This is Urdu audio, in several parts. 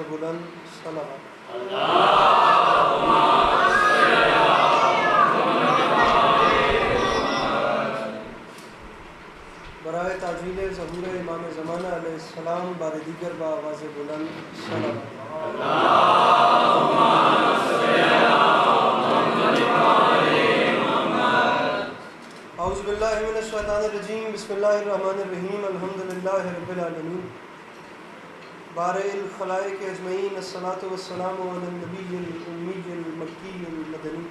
بلند صلوات۔ برائے تعجیل ظہور امام زمانہ علیہ السلام بار دیگر با آواز بلند صلوات۔ اعوذ باللہ من الشیطان الرجیم، بسم اللہ الرحمن الرحیم، الحمدللہ رب العالمین، بارئ الخلائق اجمعین، الصلاۃ والسلام علی النبی الامی المکی المدنی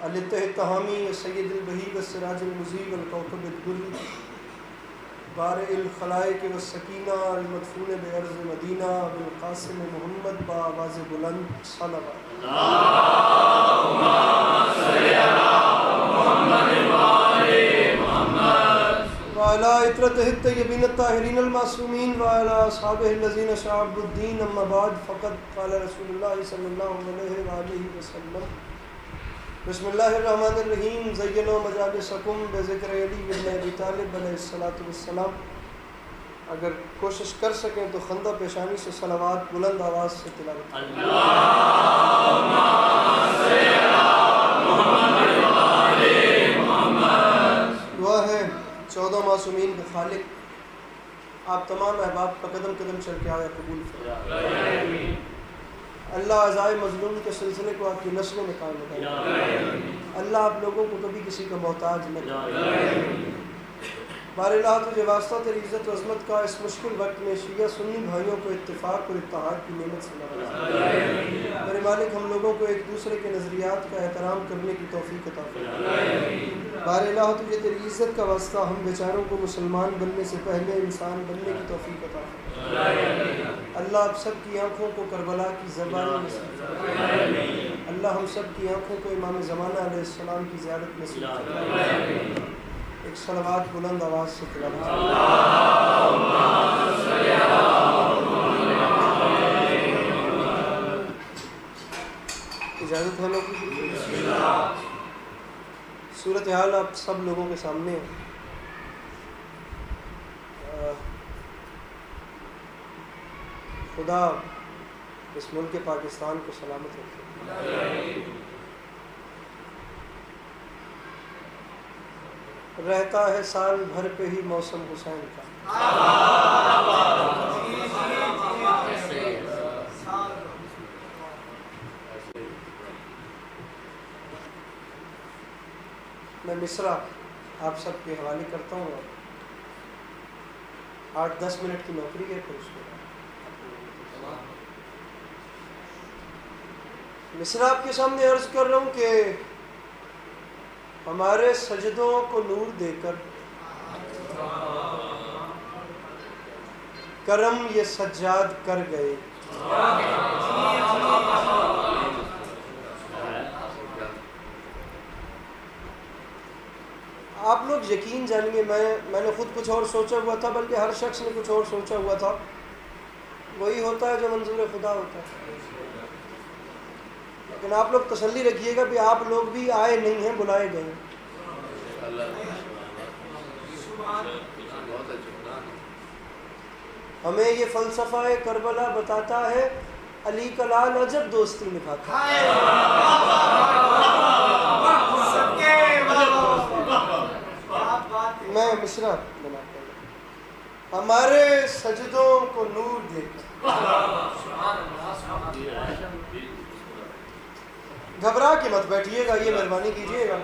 التہ التہامی سید البہی والسراج المضیء والکوكب الدری، بارئ الخلائق والسکینہ المدفون بارض مدینہ بالقاسم محمد با آواز بلند صلوات۔ اللہم صل علی محمد وآل محمد وعلی اطرتہ الطیبین الطاہرین المعصومین وعلی اصحابہ الذین شعبوا الدین، اما بعد فقد قال رسول اللہ صلی اللہ علیہ وآلہ وسلم، بسم اللہ الرحمن الرحیم، زینوا مجالسکم بذکر علی بن ابی طالب علیہ الصلوۃ والسلام۔ اگر کوشش کر سکیں تو خندہ پیشانی سے صلوات بلند آواز سے تلاوت۔ اللہم صل علی محمد وآل محمد۔ دعا ہے 14 معصومین کے خالق، آپ تمام احباب کا قدم قدم چل کے آیا قبول فرمائے۔ اللہ عزائے مظلوم کے سلسلے کو آپ کی نسلوں میں قائم رکھے۔ اللہ آپ لوگوں کو کبھی کسی کا محتاج نہ کرے۔ بار اللہ تجھے واسطہ تیری عزت و عظمت کا اس مشکل وقت میں شیعہ سنی بھائیوں کو اتفاق اور اتحاد کی نعمت سے نوازا۔ میرے مالک ہم لوگوں کو ایک دوسرے کے نظریات کا احترام کرنے کی توفیق عطا فرما۔ بار اللہ تجھے تیری عزت کا واسطہ ہم بیچاروں کو مسلمان بننے سے پہلے انسان بننے کی توفیق عطا فرما۔ اللہ آپ سب کی آنکھوں کو کربلا کی زبان نصیب فرما۔ اللہ ہم سب کی آنکھوں کو امام زمانہ علیہ السلام کی زیارت نصیب فرما۔ ایک صلوات بلند آواز سے تلاوت۔ اللہم صل علی محمد۔ اجازت ہے لوگ؟ صورتحال آپ سب لوگوں کے سامنے ہے۔ خدا اس ملک پاکستان کو سلامت رکھے۔ رہتا ہے سال بھر پہ ہی موسم حسین کا، میں مصرع آپ سب کے حوالے کرتا ہوں، 8-10 منٹ کی نوکری ہے، پھر اس کے بعد مصرع آپ کے سامنے عرض کر رہا ہوں کہ ہمارے سجدوں کو نور دے کر کرم یہ سجاد کر گئے۔ آپ لوگ یقین جانیے، میں نے خود کچھ اور سوچا ہوا تھا، بلکہ ہر شخص نے کچھ اور سوچا ہوا تھا۔ وہی ہوتا ہے جو منظور خدا ہوتا ہے۔ لیکن آپ لوگ تسلی رکھیے گا کہ آپ لوگ بھی آئے نہیں ہیں، بلائے گئے ہیں۔ ہمیں یہ فلسفہ کربلا بتاتا ہے علی کا لال عجب دوستی نبھاتا ہے۔ میں مصرع بناتا ہوں، ہمارے سجدوں کو نور دے کر۔ گھبرا کے مت بیٹھیے گا، یہ مہربانی کیجیے گا،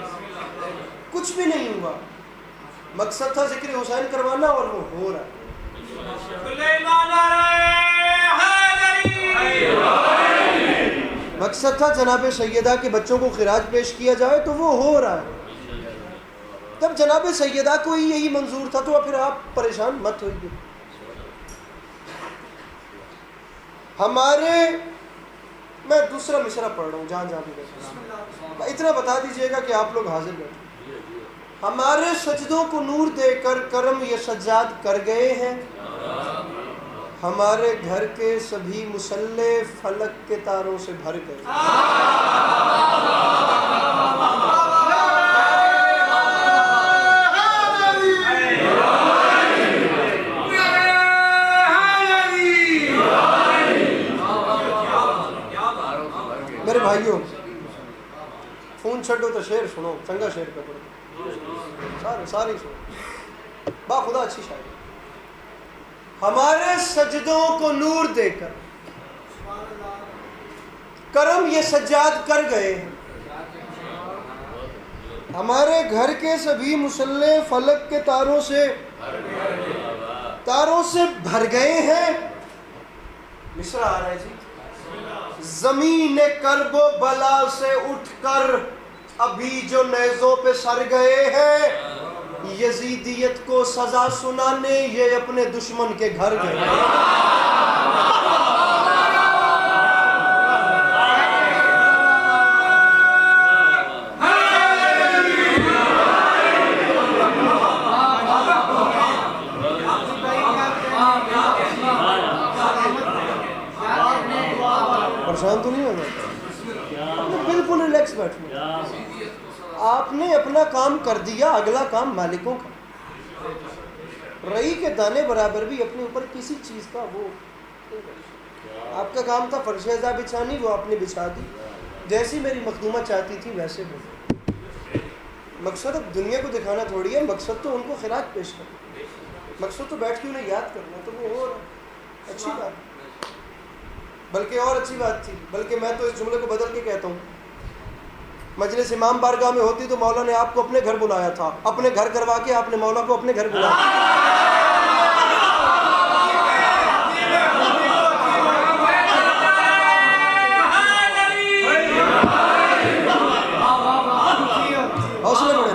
کچھ بھی نہیں ہوا۔ مقصد تھا ذکر حسین کروانا اور وہ ہو رہا ہے۔ مقصد تھا جناب سیدہ کے بچوں کو خراج پیش کیا جائے تو وہ ہو رہا ہے۔ جب جناب سیدہ کو ہی یہی منظور تھا تو پھر آپ پریشان مت ہوئیے۔ میں دوسرا مصرع پڑھ رہا ہوں، جہاں بھی بیٹھے، اتنا بتا دیجئے گا کہ آپ لوگ حاضر بیٹھے۔ ہمارے سجدوں کو نور دے کر کرم یہ سجاد کر گئے ہیں، ہمارے گھر کے سبھی مصلے فلک کے تاروں سے بھر گئے۔ بھائیوں فون چھڈو تو شعر سنو، چنگا شعر پہ پڑھو، سارے سنو، با خدا اچھی شاعری. ہمارے سجدوں کو نور دے کر کرم یہ سجاد کر گئے ہیں، ہمارے گھر کے سبھی مصلے فلک کے تاروں سے بھر گئے ہیں. مصرع آ رہا ہے جی. زمین کرب و بلا سے اٹھ کر ابھی جو نیزوں پہ سر گئے ہیں، یزیدیت کو سزا سنانے یہ اپنے دشمن کے گھر گئے. پریشان تو نہیں ہونا، بالکل ریلیکس بیٹھنا. آپ نے اپنا کام کر دیا، اگلا کام مالکوں کا. رئی کے دانے برابر بھی اپنے اوپر کسی چیز کا وہ، آپ کا کام تھا فرش ازا بچھانی، وہ آپ نے بچھا دی. جیسی میری مخدومہ چاہتی تھی ویسے ہو. مقصد اب دنیا کو دکھانا تھوڑی ہے، مقصد تو ان کو خراج پیش کرنا، مقصد تو بیٹھ کے انہیں یاد کرنا. تو وہ اور اچھی بات، بلکہ اور اچھی بات تھی. بلکہ میں تو اس جملے کو بدل کے کہتا ہوں، مجلس امام بارگاہ میں ہوتی تو مولا نے آپ کو اپنے گھر بلایا تھا، اپنے گھر کروا کے آپ نے مولا کو اپنے گھر بلایا. حوصلے بڑھے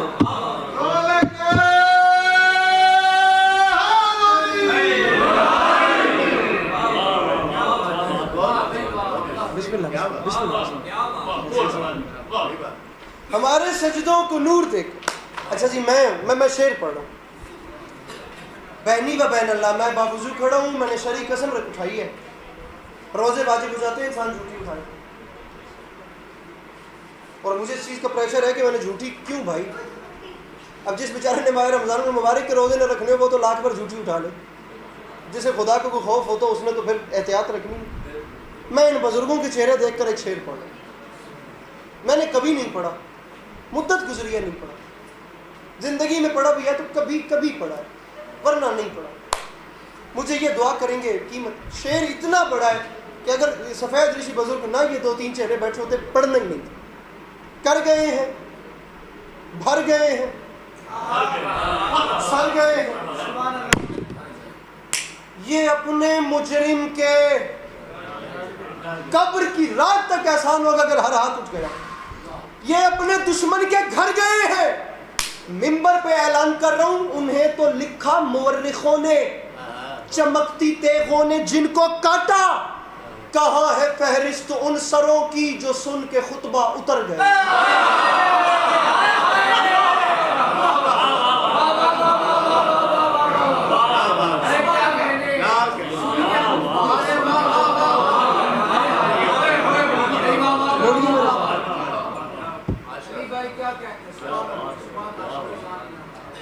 بسم اللہ. ہمارے سجدوں کو نور دیکھ. اچھا جی میں شعر پڑھ رہا ہوں. بینی و بین اللہ، میں باوضو کھڑا ہوں، میں نے شرعی قسم رکھ اٹھائی ہے. روزے واجب ہو جاتے ہیں، انسان جھوٹی اٹھائے، اور مجھے اس چیز کا پریشر ہے کہ میں نے جھوٹی کیوں بھائی. اب جس بیچارے نے ماہ رمضان المبارک کے روزے نہ رکھنے وہ تو لاکھ بار جھوٹی اٹھا لے. جسے خدا کو کوئی خوف ہو تو اس نے تو پھر احتیاط رکھنی. میں ان بزرگوں کے چہرے دیکھ کر ایک شعر پڑھ رہا ہوں. میں نے کبھی نہیں پڑھا، مدت گزری ہے نہیں پڑھا، زندگی میں پڑھا بھی ہے تو کبھی پڑھا ہے، ورنہ نہیں پڑھا. مجھے یہ دعا کریں گے قیمت. شعر اتنا بڑا ہے کہ اگر سفید رشی بزرگ نہ یہ 2-3 چہرے بیٹھے ہوتے پڑھنا ہی نہیں. کر گئے ہیں، بھر گئے ہیں، سر گئے ہیں، یہ اپنے مجرم کے قبر کی رات تک احسان ہوگا اگر ہر ہاتھ اٹھ گیا. یہ اپنے دشمن کے گھر گئے ہیں. منبر پہ اعلان کر رہا ہوں، انہیں تو لکھا مورخوں نے، چمکتی تیغوں نے جن کو کاٹا. کہاں ہے فہرست ان سروں کی جو سن کے خطبہ اتر گئے.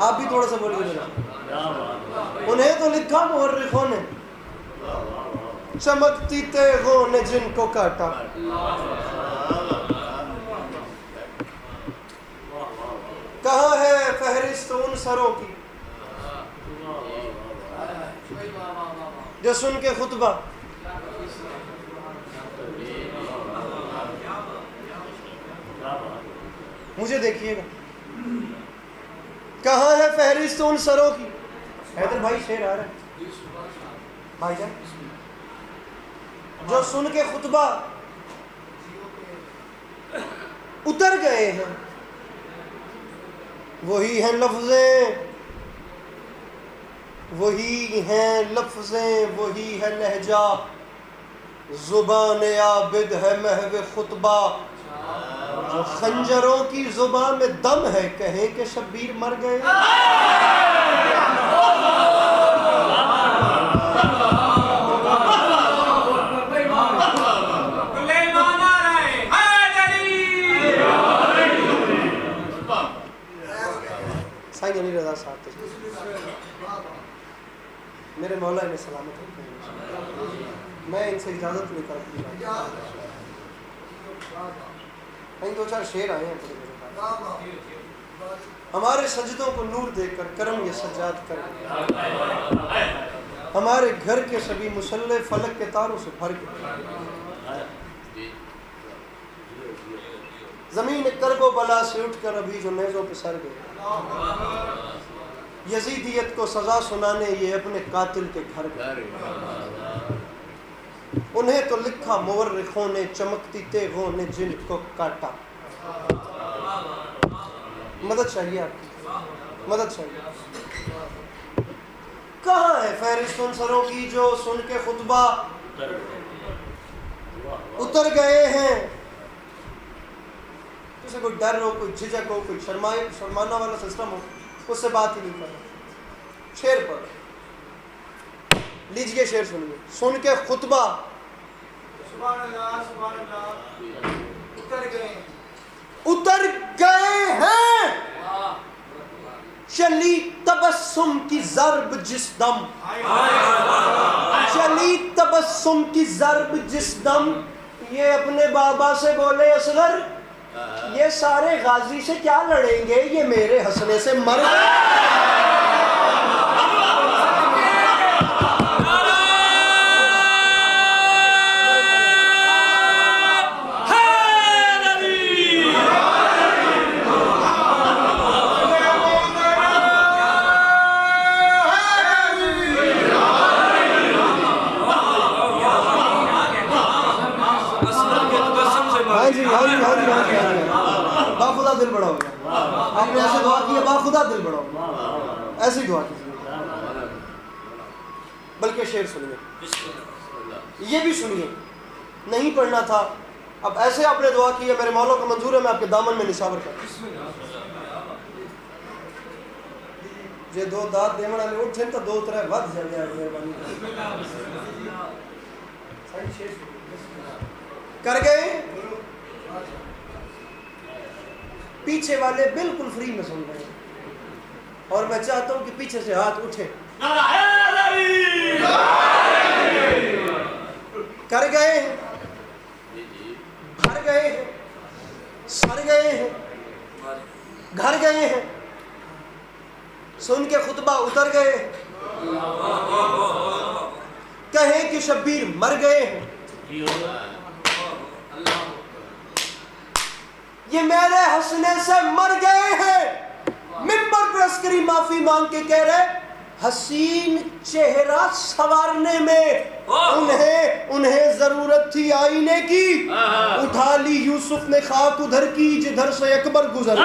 آپ بھی تھوڑا سا بولیے میرا. انہیں تو لکھا مورخوں نے، چمکتی تیغوں نے جن کو کاٹا. کہاں ہے فہرست ان سروں کی جو سن کے خطبہ. مجھے دیکھیے گا، کہاں ہے فہرست ان سروں کی. حیدر بھائی شعر آ رہا ہے بھائی جان. جو سن کے خطبہ اتر گئے ہیں، وہی ہیں لفظیں، وہی ہیں لفظیں، وہی ہے لہجہ. زبان عابد ہے محو خطبہ، جو خنجروں کی زبان میں دم ہے کہیں کہ شبیر مر گئے. سائیں علی رضا صاحب میرے مولا انہیں سلامت رکھیں. میں ان سے اجازت نہیں کرتا. کہیں دو چار شعر آئے ہیں. ہمارے سجدوں کو نور دے کر کرم یہ سجاد کر، ہمارے گھر کے سبھی مصلے فلک کے تاروں سے بھر کے، زمین کرب و بلا سے اٹھ کر ابھی جو نیزوں پہ سر گئے، یزیدیت کو سزا سنانے یہ اپنے قاتل کے گھر گئے. انہیں تو لکھا مورخوں نے چمکتی تیغوں نے جن کو کاٹا. مدد چاہیے آپ کی، مدد چاہیے. کہاں ہے فہرست ان سروں کی جو سن کے خطبہ اتر گئے ہیں؟ کسی کوئی ڈر ہو، کوئی جھجک ہو، کوئی شرمانا والا سسٹم ہو، اس سے بات ہی نہیں کر رہا. شعر پر لیجئے، شعر سنیے. سن کے خطبہ سبحان اللہ سبحان اللہ اتر گئے ہیں، چلی تبسم کی ضرب جس دم، چلی تبسم کی ضرب جس دم. یہ اپنے بابا سے بولے اصغر یہ سارے غازی سے کیا لڑیں گے، یہ میرے ہنسنے سے مر گئے. باخدا دل بڑا ہو گیا. آپ نے ایسے دعا کی، باخدا دل بڑا ہو گیا. ایسی دعا کیجیے. بلکہ شعر سنیے، یہ بھی سنیے. نہیں پڑھنا تھا، اب ایسے آپ نے دعا کی ہے، میرے مولا کو منظور ہے، میں آپ کے دامن میں نشاور کرتا جے دو داد دیمن والے اٹھن تو دو ترے ود جائے مہربانی کر گئے. پیچھے والے بالکل فری میں سن رہے ہیں، اور میں چاہتا ہوں کہ پیچھے سے ہاتھ اٹھے. کر گئے ہیں، بھر گئے ہیں، سر گئے ہیں، گھر گئے ہیں. سن کے خطبہ اتر گئے، کہیں کہ شبیر مر گئے ہیں. یہ میرے ہنسنے سے مر گئے ہیں. ممبر پر عسکری معافی مانگ کے کہہ رہے حسین چہرہ سنوارنے میں انہیں ضرورت تھی آئینے کی. اٹھا لی یوسف نے خاک ادھر کی جدھر سے اکبر گزر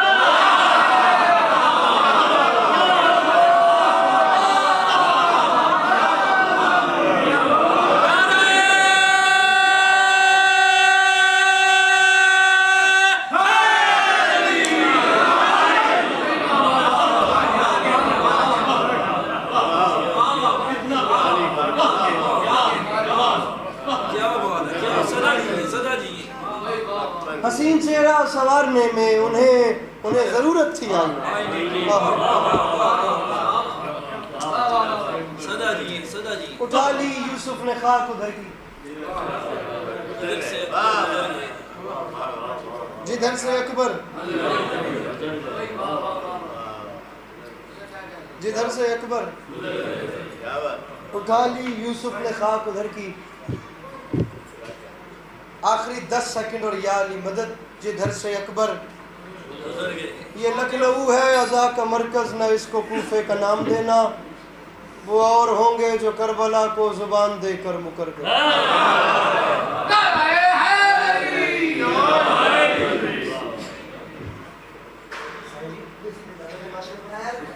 حسین چہرہ سنوارنے میں انہیں ضرورت تھی آئی. اٹھا لی یوسف نے خاک ادھر کی جدھر سے اکبر جدھر سے اکبر. اٹھا لی یوسف نے خاک ادھر کی. آخری 10 سیکنڈ اور یا علی مدد جدھر سے اکبر. یہ لکھنؤ ہے عزا کا مرکز، نہ اس کو کوفے کا نام دینا. وہ اور ہوں گے جو کربلا کو زبان دے کر مکر گئے.